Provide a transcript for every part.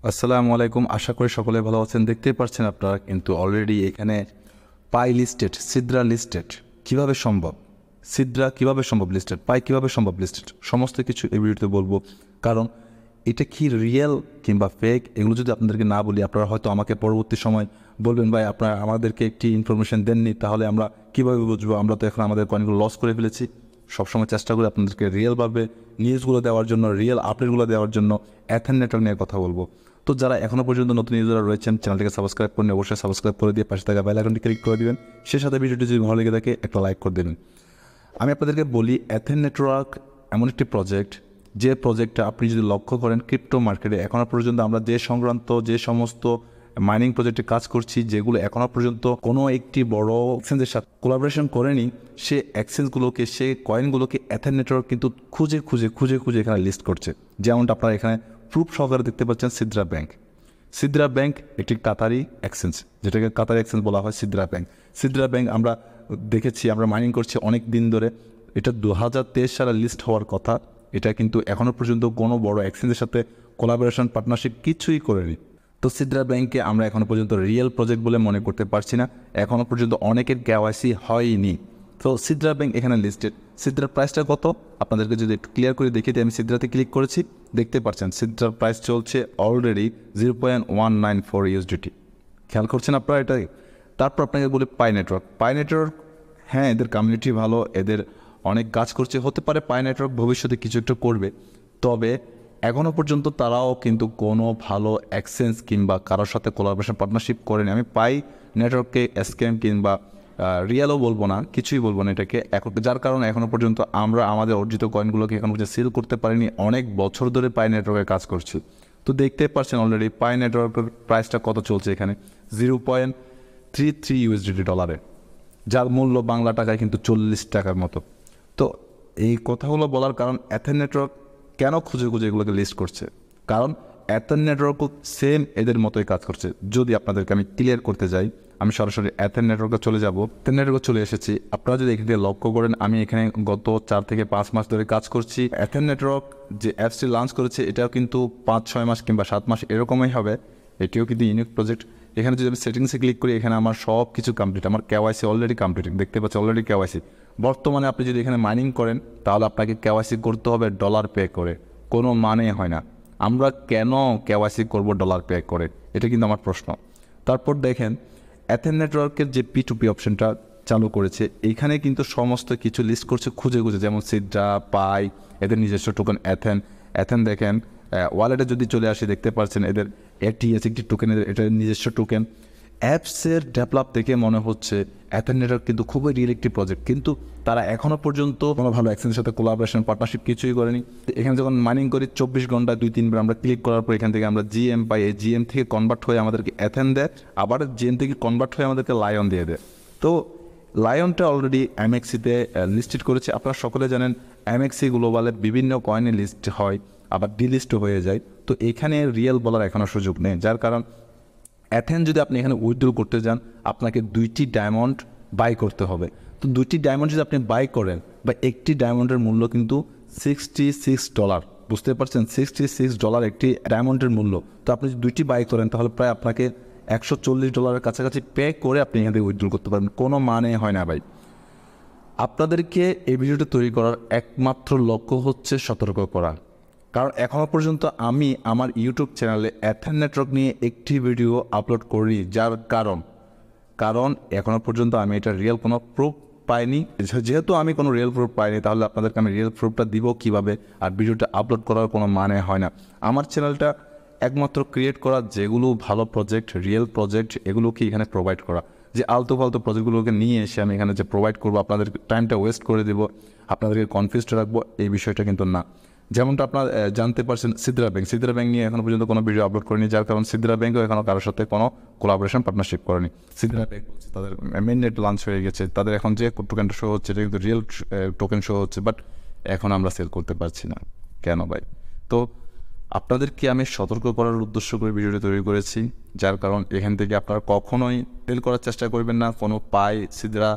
আসসালামু আলাইকুম। আশা করি সকলে ভালো আছেন। দেখতেই পাচ্ছেন আপনারা কিন্তু অলরেডি এখানে পাই লিস্টেড, সিদ্রা লিস্টেড। কিভাবে সম্ভব? সিদ্রা কিভাবে সম্ভব লিস্টেড? পাই কিভাবে সম্ভব লিস্টেড? সমস্ত কিছু এই ভিডিওতে বলবো। কারণ এটা কি রিয়েল কিংবা ফেক, এগুলো যদি আপনাদেরকে না বলি, আপনারা হয়তো আমাকে পরবর্তী সময় বলবেন, ভাই আপনারা আমাদেরকে একটি ইনফরমেশন দেননি, তাহলে আমরা কীভাবে বুঝবো? আমরা তো এখন আমাদের কয়েনগুলো লস করে ফেলেছি। সবসময় চেষ্টা করি আপনাদেরকে রিয়েলভাবে নিউজগুলো দেওয়ার জন্য, রিয়েল আপডেটগুলো দেওয়ার জন্য। এথেন নেটওয়ার্ক নিয়ে কথা বলবো। তো যারা এখনও পর্যন্ত নতুন ইউজাররা রয়েছেন, চ্যানেলটিকে সাবস্ক্রাইব করুন, অবশ্যই সাবস্ক্রাইব করে দিয়ে পাশে থাকা বেল আইকনটি ক্লিক করে দিবেন। সে সাথে ভিডিওটি যদি ভালো লেগে থাকে একটা লাইক করে দেবেন। আমি আপনাদেরকে বলি, এথেন নেটওয়ার্ক এমন একটি প্রজেক্ট, যে প্রজেক্টটা আপনি যদি লক্ষ্য করেন ক্রিপ্টো মার্কেটে এখনও পর্যন্ত আমরা যে সমস্ত মাইনিং প্রজেক্টে কাজ করছি, যেগুলো এখনও পর্যন্ত কোনো একটি বড় এক্সচেঞ্জের সাথে কোলাবোরেশন করেনি, সে এক্সচেঞ্জগুলোকে, সে কয়েনগুলোকে এথেন নেটওয়ার্ক কিন্তু খুঁজে খুঁজে খুঁজে খুঁজে এখানে লিস্ট করছে। যেমনটা আপনারা এখানে প্রুফ সহকারে দেখতে পাচ্ছেন সিদ্রা ব্যাংক। সিদ্রা ব্যাংক একটি কাতারি এক্সচেঞ্জ, যেটাকে কাতারি এক্সচেঞ্জ বলা হয়। সিদ্রা ব্যাংক, সিদ্রা ব্যাংক আমরা দেখেছি, আমরা মাইনিং করছি অনেক দিন ধরে। এটা 2023 সালে লিস্ট হওয়ার কথা। এটা কিন্তু এখনও পর্যন্ত কোনো বড় এক্সচেঞ্জের সাথে কোলাবোরেশন, পার্টনারশিপ কিছুই করেনি। তো সিদ্রা ব্যাংকে আমরা এখনও পর্যন্ত রিয়েল প্রজেক্ট বলে মনে করতে পারছি না। এখনও পর্যন্ত অনেকের কেওয়াইসি হয়নি। তো সিদ্রা ব্যাংক এখানে লিস্টেড। সিদ্রার প্রাইসটা কত আপনাদেরকে যদি একটু ক্লিয়ার করে দেখিয়ে দিই। আমি সিদ্রাতে ক্লিক করেছি, দেখতে পাচ্ছেন সিদ্রার প্রাইস চলছে অলরেডি 0.194 USDT। খেয়াল করছেন আপনারা এটাই। তারপর আপনাকে বলি পাই নেটওয়ার্ক। পাই নেটওয়ার্ক, হ্যাঁ, এদের কমিউনিটি ভালো, এদের অনেক কাজ করছে। হতে পারে পাই নেটওয়ার্ক ভবিষ্যতে কিছু একটা করবে, তবে এখনও পর্যন্ত তারাও কিন্তু কোনো ভালো এক্সচেঞ্জ কিংবা কারোর সাথে কোলাবোরেশন, পার্টনারশিপ করেনি। আমি পাই নেটওয়ার্ককে স্ক্যাম কিংবা রিয়েলও বলবো না, কিছুই বলবো না এটাকে, যার কারণে এখনও পর্যন্ত আমরা আমাদের অর্জিত কয়েনগুলোকে এখন পর্যন্ত সেল করতে পারিনি। অনেক বছর ধরে পাই নেটওয়ার্কে কাজ করছি। তো দেখতে পাচ্ছেন অলরেডি পাই নেটওয়ার্কের প্রাইসটা কত চলছে এখানে, 0.33 USDT ডলারে, যার মূল্য বাংলা টাকায় কিন্তু 40 টাকার মতো। তো এই কথাগুলো বলার কারণ, এথেন নেটওয়ার্ক কেন খুঁজে খুঁজে এগুলোকে লিস্ট করছে? কারণ এথেন নেটওয়ার্কও সেম এদের মতোই কাজ করছে। যদি আপনাদেরকে আমি ক্লিয়ার করতে যাই, আমি সরাসরি এথেন নেটওয়ার্কে চলে যাব। এথেন নেটওয়ার্কে চলে এসেছি। আপনারা যদি এখান থেকে লক্ষ্য করেন, আমি এখানে গত 4 থেকে 5 মাস ধরে কাজ করছি। এথেন নেটওয়ার্ক যে অ্যাপসটি লঞ্চ করেছে, এটাও কিন্তু 5-6 মাস কিংবা 7 মাস এরকমই হবে। এটিও কিন্তু ইউনিক প্রজেক্ট। এখানে যদি আমি সেটিংসে ক্লিক করি, এখানে আমার সব কিছু কমপ্লিট। আমার কেওয়াইসি অলরেডি কমপ্লিট, দেখতে পাচ্ছি অলরেডি কেওয়াইসি। বর্তমানে আপনি যদি এখানে মাইনিং করেন, তাহলে আপনাকে কেওয়াইসি করতে হবে ডলার পে করে। কোনো মানে হয় না। আমরা কেন কেওয়াইসি করব ডলার পে করে? এটা কিন্তু আমার প্রশ্ন। তারপর দেখেন, এথেন নেটওয়ার্কের যে P2P অপশনটা চালু করেছে, এইখানে কিন্তু সমস্ত কিছু লিস্ট করছে খুঁজে খুঁজে, যেমন সিদ্রা, পাই, এদের নিজস্ব টোকেন এথেন দেখেন ওয়ালেটে যদি চলে আসি, দেখতে পাচ্ছেন এদের ATS একটি টোকেন, এদের নিজস্ব টোকেন। অ্যাপসের ডেভেলপ থেকে মনে হচ্ছে এথেন নেটওয়ার্ক কিন্তু খুবই রিয়েল একটি প্রজেক্ট, কিন্তু তারা এখনও পর্যন্ত কোনো ভালো এক্সচেঞ্জের সাথে কোলাবোরেশন, পার্টনারশিপ কিছুই করেনি। এখানে যখন মাইনিং করি 24 ঘন্টায় 2-3 বার আমরা ক্লিক করার পর এখান থেকে আমরা GM পাই। এই GM থেকে কনভার্ট হয়ে আমাদেরকে এথেন দেয়, আবার GM থেকে কনভার্ট হয়ে আমাদেরকে লায়ন দিয়ে দেয়। তো লায়নটা অলরেডি MXCতে লিস্টেড করেছে। আপনারা সকলে জানেন MXC গ্লোবালে বিভিন্ন কয়েনে লিস্ট হয়, আবার ডিলিস্ট হয়ে যায়। তো এখানে রিয়েল বলার এখনও সুযোগ নেই, যার কারণ এথেন যদি আপনি এখানে উইথড্র করতে যান, আপনাকে 2টি ডায়মন্ড বাই করতে হবে। তো 2টি ডায়মন্ড যদি আপনি বাই করেন, বা একটি ডায়মন্ডের মূল্য কিন্তু $66, বুঝতে পারছেন? $66 একটি ডায়মন্ডের মূল্য। তো আপনি যদি 2টি বাই করেন, তাহলে প্রায় আপনাকে $140 কাছাকাছি পে করে আপনি এখান থেকে উইথড্র করতে পারবেন। কোনো মানে হয় না ভাই। আপনাদেরকে এই ভিডিওটা তৈরি করার একমাত্র লক্ষ্য হচ্ছে সতর্ক করা। কারণ এখনও পর্যন্ত আমি আমার ইউটিউব চ্যানেলে এথেন নেটওয়ার্ক নিয়ে একটি ভিডিও আপলোড করি, যার কারণ এখনও পর্যন্ত আমি এটা রিয়েল কোনো প্রুফ পাইনি। যেহেতু আমি কোনো রিয়েল প্রুফ পাইনি, তাহলে আপনাদেরকে আমি রিয়েল প্রুফটা দিব কীভাবে? আর ভিডিওটা আপলোড করার কোনো মানে হয় না। আমার চ্যানেলটা একমাত্র ক্রিয়েট করা যেগুলো ভালো প্রজেক্ট, রিয়েল প্রজেক্ট, এগুলোকে এখানে প্রোভাইড করা। যে আলতু ফালতু প্রজেক্টগুলোকে নিয়ে এসে আমি এখানে যে প্রোভাইড করবো, আপনাদের টাইমটা ওয়েস্ট করে দেবো, আপনাদেরকে কনফিউজড রাখবো, এই বিষয়টা কিন্তু না। যেমনটা আপনারা জানতে পারছেন, সিদ্রা ব্যাংক নিয়ে এখনও পর্যন্ত কোনো ভিডিও আপলোড করেনি, যার কারণ সিদ্রা ব্যাংকও এখনও কারোর সাথে কোনো কোলাবোরেশন, পার্টনারশিপ করেনি। সিদ্রা ব্যাংক বলছে তাদের মেইন নেট লঞ্চ হয়ে গেছে, তাদের এখন যে টোকেনটা শো হচ্ছে এটা কিন্তু রিয়েল টোকেন শো হচ্ছে, বাট এখন আমরা সেল করতে পারছি না। কেন ভাই? তো আপনাদেরকে আমি সতর্ক করার উদ্দেশ্য করে ভিডিওটি তৈরি করেছি, যার কারণ এখান থেকে আপনারা কখনোই সেল করার চেষ্টা করবেন না। কোনো পাই, সিদ্রা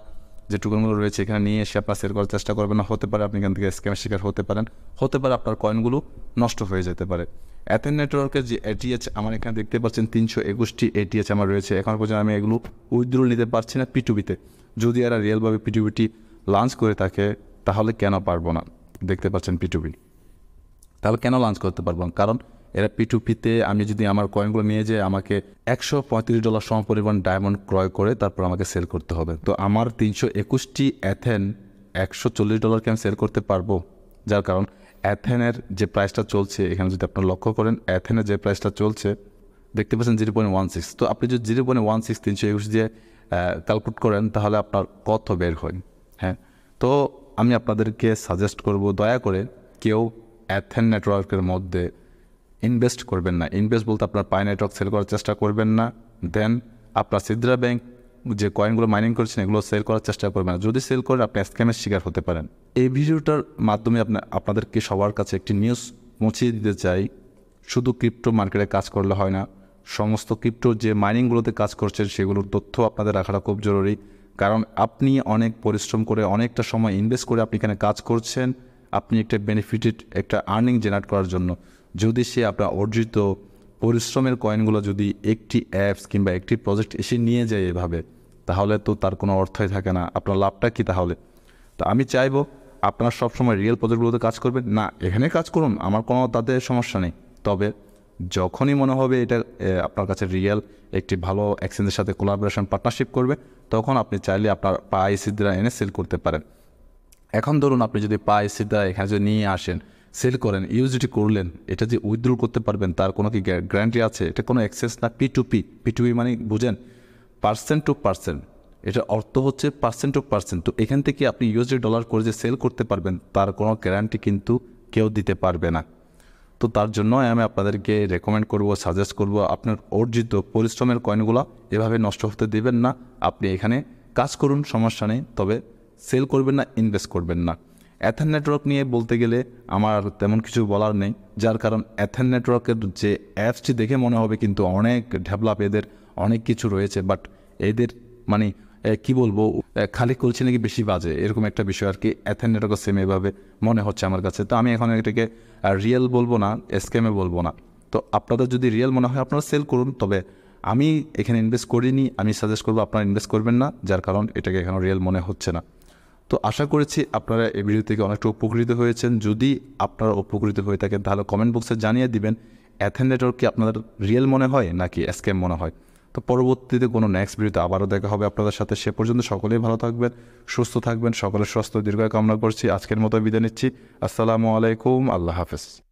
যে টোকেনগুলো রয়েছে এখানে নিয়ে এসে আপনার সেল করার চেষ্টা করবেন না। হতে পারে আপনি এখান থেকে স্ক্যামের শিকার হতে পারেন, হতে পারে আপনার কয়েনগুলো নষ্ট হয়ে যেতে পারে। অ্যাথেন নেটওয়ার্কের যে এটিএচ আমার এখানে দেখতে পাচ্ছেন 321টি এটিএচ আমার রয়েছে। এখন পর্যন্ত আমি এগুলো উইথড্র নিতে পারছি না পিটুবিতে। যদি এরা রিয়েলভাবে পিটুবিটি লঞ্চ করে থাকে তাহলে কেন পারবো না? দেখতে পাচ্ছেন পিটুবি, তাহলে কেন লঞ্চ করতে পারবো না? কারণ এরা পিটুপিতে আমি যদি আমার কয়েনগুলো নিয়ে যাই আমাকে $135 সম পরিমাণ ডায়মন্ড ক্রয় করে তারপর আমাকে সেল করতে হবে। তো আমার 321টি অ্যাথেন $140কে আমি সেল করতে পারবো। যার কারণ অ্যাথেনের যে প্রাইসটা চলছে এখানে যদি আপনারা লক্ষ্য করেন, অ্যাথেনের যে প্রাইসটা চলছে দেখতে পাচ্ছেন 0.16। তো আপনি যদি 0.16 321 দিয়ে ক্যালকুলেট করেন তাহলে আপনার কত বের হয়? হ্যাঁ, তো আমি আপনাদেরকে সাজেস্ট করব দয়া করে কেউ অ্যাথেন নেটওয়ার্কের মধ্যে ইনভেস্ট করবেন না। ইনভেস্ট বলতে আপনার পাই নেটওয়ার্ক সেল করার চেষ্টা করবেন না। দেন আপনার সিদ্রা ব্যাংক যে কয়েনগুলো মাইনিং করছেন এগুলো সেল করার চেষ্টা করবেন না। যদি সেল করেন আপনি স্ক্যামের শিকার হতে পারেন। এই ভিডিওটার মাধ্যমে আপনাদেরকে সবার কাছে একটি নিউজ পৌঁছিয়ে দিতে চাই, শুধু ক্রিপ্টো মার্কেটে কাজ করলে হয় না, সমস্ত ক্রিপ্টো যে মাইনিংগুলোতে কাজ করছেন সেগুলোর তথ্য আপনাদের রাখাটা খুব জরুরি। কারণ আপনি অনেক পরিশ্রম করে অনেকটা সময় ইনভেস্ট করে আপনি এখানে কাজ করছেন, আপনি একটা বেনিফিটেড একটা আর্নিং জেনারেট করার জন্য। যদি সে আপনার অর্জিত পরিশ্রমের কয়েনগুলো যদি একটি অ্যাপস কিংবা একটি প্রজেক্ট এসে নিয়ে যায় এভাবে, তাহলে তো তার কোনো অর্থই থাকে না। আপনার লাভটা কি তাহলে? তো আমি চাইবো আপনারা সবসময় রিয়েল প্রজেক্টগুলোতে কাজ করবেন না, এখানে কাজ করুন, আমার কোনো তাতে সমস্যা নেই। তবে যখনই মনে হবে এটা আপনার কাছে রিয়েল একটি ভালো এক্সচেঞ্জের সাথে কোলাবোরেশন পার্টনারশিপ করবে, তখন আপনি চাইলে আপনার পাই সিদ্রা এনে সেল করতে পারেন। এখন ধরুন আপনি যদি পাই সিদ্রা এখানে যদি নিয়ে আসেন, সেল করেন, ইউজিটি করলেন, এটা যে উইথড্র করতে পারবেন তার কোনো কি গ্যারান্টি আছে? এটা কোনো অ্যাক্সেস না, P2P। P2P মানে বুঝেন পার্সেন্ট টু পার্সেন্ট, এটার অর্থ হচ্ছে পার্সেন্ট টু পার্সেন্ট। তো এখান থেকে আপনি $ডলার করে যে সেল করতে পারবেন তার কোনো গ্যারান্টি কিন্তু কেউ দিতে পারবে না। তো তার জন্য আমি আপনাদেরকে রেকমেন্ড করব, সাজেস্ট করব, আপনার অর্জিত পরিশ্রমের কয়েনগুলো এভাবে নষ্ট হতে দেবেন না। আপনি এখানে কাজ করুন, সমস্যা নেই, তবে সেল করবেন না, ইনভেস্ট করবেন না। অ্যাথেন নেটওয়ার্ক নিয়ে বলতে গেলে আমার তেমন কিছু বলার নেই, যার কারণ অ্যাথেন নেটওয়ার্কের যে অ্যাপসটি দেখে মনে হবে কিন্তু অনেক ডেভেলপ, এদের অনেক কিছু রয়েছে, বাট এদের মানে কি বলবো, খালি করছে নাকি বেশি বাজে, এরকম একটা বিষয় আর কি। অ্যাথেন নেটওয়ার্কও সেম এভাবে মনে হচ্ছে আমার কাছে। তো আমি এখন এটাকে রিয়েল বলবো না, স্ক্যামে বলবো না। তো আপনাদের যদি রিয়েল মনে হয় আপনারা সেল করুন, তবে আমি এখানে ইনভেস্ট করিনি, আমি সাজেস্ট করবো আপনারা ইনভেস্ট করবেন না, যার কারণ এটাকে এখানে রিয়েল মনে হচ্ছে না। তো আশা করেছি আপনারা এই ভিডিও থেকে অনেকটা উপকৃত হয়েছেন। যদি আপনারা উপকৃত হয়ে থাকেন তাহলে কমেন্ট বক্সে জানিয়ে দিবেন অ্যাথেন নেটওয়ার্ক কি আপনাদের রিয়েল মনে হয় নাকি স্ক্যাম মনে হয়। তো পরবর্তীতে কোনো নেক্সট ভিডিওতে আবারও দেখা হবে আপনাদের সাথে। সে পর্যন্ত সকলেই ভালো থাকবেন, সুস্থ থাকবেন, সকলের স্বাস্থ্য দীর্ঘায়ু কামনা করছি। আজকের মতো বিদায় নিচ্ছি। আসসালামু আলাইকুম, আল্লাহ হাফেজ।